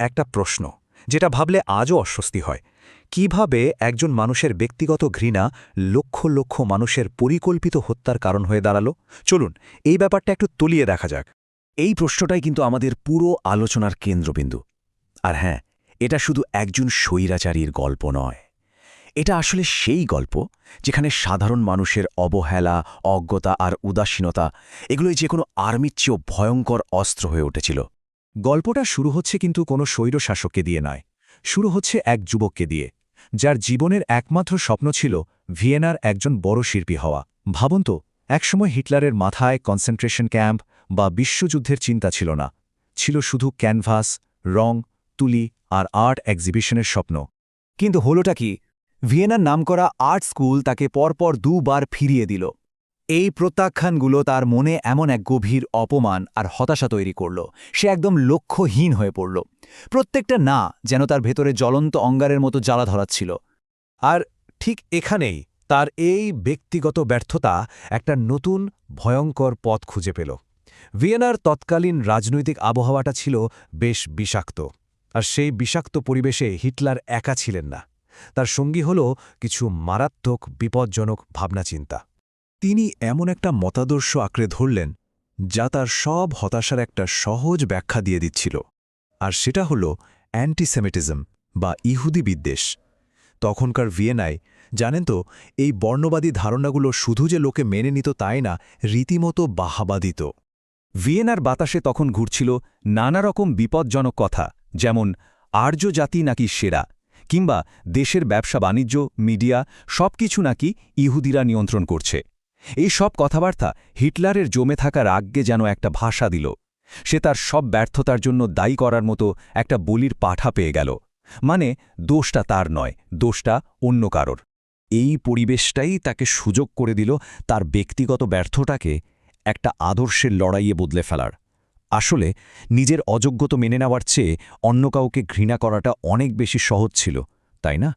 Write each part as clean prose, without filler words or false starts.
একটা প্রশ্ন যেটা ভাবলে আজও অস্বস্তি হয়। কিভাবে একজন মানুষের ব্যক্তিগত ঘৃণা লক্ষ লক্ষ মানুষের পরিকল্পিত হত্যার কারণ হয়ে দাঁড়ালো? চলুন এই ব্যাপারটা একটু তলিয়ে দেখা যাক। এই প্রশ্নটাই কিন্তু আমাদের পুরো আলোচনার কেন্দ্রবিন্দু। আর হ্যাঁ, এটা শুধু একজন স্বৈরাচারীর গল্প নয়। এটা আসলে সেই গল্প যেখানে সাধারণ মানুষের অবহেলা, অজ্ঞতা আর উদাসীনতা এগুলোই যে কোনো আর্মির চেয়েও ভয়ঙ্কর অস্ত্র হয়ে উঠেছিল। গল্পটা শুরু হচ্ছে কিন্তু কোনো স্বৈরশাসককে দিয়ে নয়, শুরু হচ্ছে এক যুবককে দিয়ে, যার জীবনের একমাত্র স্বপ্ন ছিল ভিয়েনার একজন বড় শিল্পী হওয়া। ভাবুন তো, একসময় হিটলারের মাথায় কনসেন্ট্রেশন ক্যাম্প বা বিশ্বযুদ্ধের চিন্তা ছিল না, ছিল শুধু ক্যানভাস, রং, তুলি আর আর্ট এক্সিবিশনের স্বপ্ন। কিন্তু হলোটা কি? ভিয়েনার নামকরা আর্ট স্কুল তাকে পরপর দুবার ফিরিয়ে দিল। এই প্রত্যাখ্যানগুলো তার মনে এমন এক গভীর অপমান আর হতাশা তৈরি করল। সে একদম লক্ষ্যহীন হয়ে পড়ল। প্রত্যেকটা না যেন তার ভেতরে জ্বলন্ত অঙ্গারের মতো জ্বালা ধরাচ্ছিল। আর ঠিক এখানেই তার এই ব্যক্তিগত ব্যর্থতা একটা নতুন ভয়ঙ্কর পথ খুঁজে পেল। ভিয়েনার তৎকালীন রাজনৈতিক আবহাওয়াটা ছিল বেশ বিষাক্ত, আর সেই বিষাক্ত পরিবেশে হিটলার একা ছিলেন না। তার সঙ্গী হল কিছু মারাত্মক বিপজ্জনক ভাবনাচিন্তা। তিনি এমন একটা মতাদর্শ আঁকড়ে ধরলেন যা তার সব হতাশার একটা সহজ ব্যাখ্যা দিয়ে দিচ্ছিল, আর সেটা হল অ্যান্টিসেমিটিজম বা ইহুদি বিদ্বেষ। তখনকার ভিয়েনায়, জানেন তো, এই বর্ণবাদী ধারণাগুলো শুধু যে লোকে মেনে নিত তাই না, রীতিমতো বাহাবা দিত। ভিয়েনার বাতাসে তখন ঘুরছিল নানা রকম বিপজ্জনক কথা, যেমন আর্য জাতি নাকি সেরা, কিংবা দেশের ব্যবসা বাণিজ্য, মিডিয়া সবকিছু নাকি ইহুদিরা নিয়ন্ত্রণ করছে। এই সব কথাবার্তা হিটলারের জমে থাকা রাগকে যেন একটা ভাষা দিল। সে তার সব ব্যর্থতার জন্য দায়ী করার মতো একটা বলির পাঠা পেয়ে গেল। মানে দোষটা তার নয়, দোষটা অন্য কারোর। এই পরিবেশটাই তাকে সুযোগ করে দিল তার ব্যক্তিগত ব্যর্থতাকে একটা আদর্শের লড়াইয়ে বদলে ফেলার। আসলে নিজের অযোগ্যতা মেনে নেওয়ার চেয়ে অন্য কাউকে ঘৃণা করাটা অনেক বেশি সহজ ছিল, তাই না?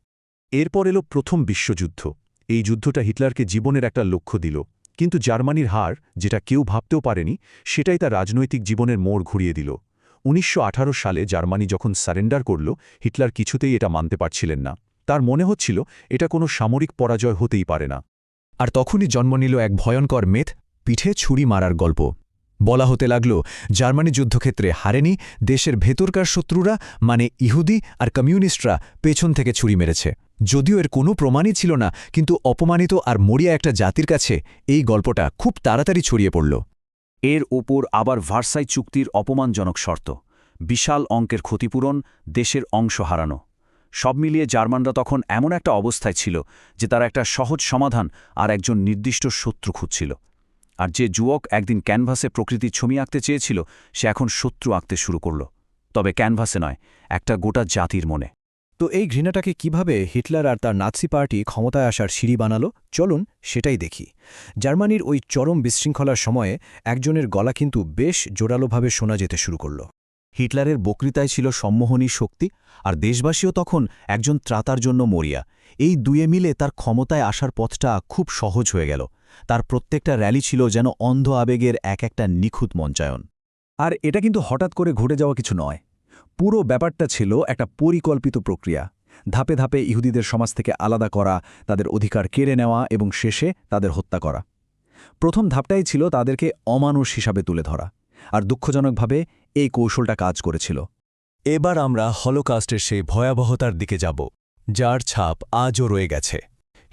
এরপর এলো প্রথম বিশ্বযুদ্ধ। এই যুদ্ধটা হিটলারকে জীবনের একটা লক্ষ্য দিল, কিন্তু জার্মানির হার, যেটা কেউ ভাবতেও পারেনি, সেটাই তার রাজনৈতিক জীবনের মোড় ঘুরিয়ে দিল। ১৯১৮ সালে জার্মানি যখন সারেন্ডার করল, হিটলার কিছুতেই এটা মানতে পারছিলেন না। তার মনে হচ্ছিল এটা কোনো সামরিক পরাজয় হতেই পারে না। আর তখনই জন্ম নিল এক ভয়ঙ্কর মেথ, পিঠে ছুরি মারার গল্প। বলা হতে লাগল জার্মানি যুদ্ধক্ষেত্রে হারেনি, দেশের ভেতরকার শত্রুরা মানে ইহুদি আর কমিউনিস্টরা পেছন থেকে ছুরি মেরেছে। যদিও এর কোনো প্রমাণই ছিল না, কিন্তু অপমানিত আর মরিয়া একটা জাতির কাছে এই গল্পটা খুব তাড়াতাড়ি ছড়িয়ে পড়ল। এর ওপর আবার ভার্সাই চুক্তির অপমানজনক শর্ত, বিশাল অঙ্কের ক্ষতিপূরণ, দেশের অংশ হারানো। সব মিলিয়ে জার্মানরা তখন এমন একটা অবস্থায় ছিল যে তারা একটা সহজ সমাধান আর একজন নির্দিষ্ট শত্রু খুঁজছিল। আর যে যুবক একদিন ক্যানভাসে প্রকৃতির ছবি আঁকতে চেয়েছিল, সে এখন শত্রু আঁকতে শুরু করল, তবে ক্যানভাসে নয়, একটা গোটা জাতির মনে। তো এই ঘৃণাটাকে কিভাবে হিটলার আর তার নাৎসি পার্টি ক্ষমতায় আসার সিঁড়ি বানালো, চলুন সেটাই দেখি। জার্মানির ওই চরম বিশৃঙ্খলার সময়ে একজনের গলা কিন্তু বেশ জোরালোভাবে শোনা যেতে শুরু করল। হিটলারের বক্তৃতায় ছিল সম্মোহনী শক্তি, আর দেশবাসীও তখন একজন ত্রাতার জন্য মরিয়া। এই দুয়ে মিলে তার ক্ষমতায় আসার পথটা খুব সহজ হয়ে গেল। তার প্রত্যেকটা র্যালি ছিল যেন অন্ধ আবেগের এক একটা নিখুঁত মঞ্চায়ন। আর এটা কিন্তু হঠাৎ করে ঘটে যাওয়া কিছু নয়। পুরো ব্যাপারটা ছিল একটা পরিকল্পিত প্রক্রিয়া। ধাপে ধাপে ইহুদিদের সমাজ থেকে আলাদা করা, তাদের অধিকার কেড়ে নেওয়া এবং শেষে তাদের হত্যা করা। প্রথম ধাপটাই ছিল তাদেরকে অমানুষ হিসাবে তুলে ধরা, আর দুঃখজনকভাবে এই কৌশলটা কাজ করেছিল। এবার আমরা হলোকাস্টের সেই ভয়াবহতার দিকে যাব, যার ছাপ আজও রয়ে গেছে।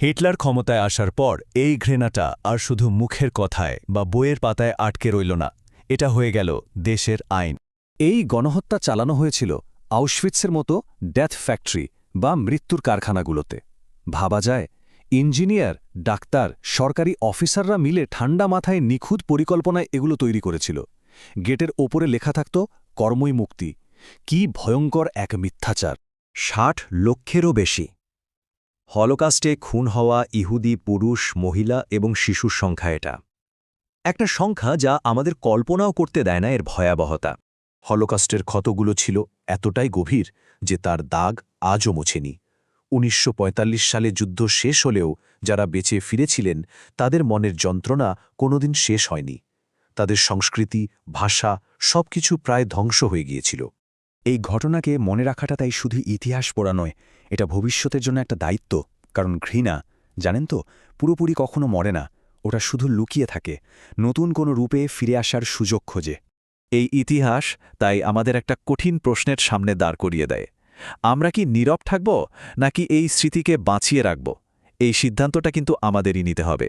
হিটলার ক্ষমতায় আসার পর এই ঘৃণাটা আর শুধু মুখের কথায় বা বইয়ের পাতায় আটকে রইল না, এটা হয়ে গেল দেশের আইন। এই গণহত্যা চালানো হয়েছিল আউশভিটসের মতো ডেথ ফ্যাক্টরি বা মৃত্যুর কারখানাগুলোতে। ভাবা যায়, ইঞ্জিনিয়ার, ডাক্তার, সরকারি অফিসাররা মিলে ঠান্ডা মাথায় নিখুঁত পরিকল্পনায় এগুলো তৈরি করেছিল। গেটের ওপরে লেখা থাকত কর্মই মুক্তি। কি ভয়ঙ্কর এক মিথ্যাচার! ৬০ লক্ষেরও বেশি। হলোকাস্টে খুন হওয়া ইহুদি পুরুষ, মহিলা এবং শিশুর সংখ্যা এটা। একটা সংখ্যা যা আমাদের কল্পনাও করতে দেয় না এর ভয়াবহতা। হলোকাস্টের ক্ষতগুলো ছিল এতটাই গভীর যে তার দাগ আজও মোছেনি। ১৯৪৫ সালে যুদ্ধ শেষ হলেও যারা বেঁচে ফিরেছিলেন তাদের মনের যন্ত্রণা কোনোদিন শেষ হয়নি। তাদের সংস্কৃতি, ভাষা সবকিছু প্রায় ধ্বংস হয়ে গিয়েছিল। এই ঘটনাকে মনে রাখাটা তাই শুধু ইতিহাস পড়া নয়, এটা ভবিষ্যতের জন্য একটা দায়িত্ব। কারণ ঘৃণা, জানেন তো, পুরোপুরি কখনো মরে না, ওটা শুধু লুকিয়ে থাকে, নতুন কোনো রূপে ফিরে আসার সুযোগ খোঁজে। এই ইতিহাস তাই আমাদের একটা কঠিন প্রশ্নের সামনে দাঁড় করিয়ে দেয়। আমরা কি নীরব থাকব, নাকি এই স্মৃতিকে বাঁচিয়ে রাখব? এই সিদ্ধান্তটা কিন্তু আমাদেরই নিতে হবে।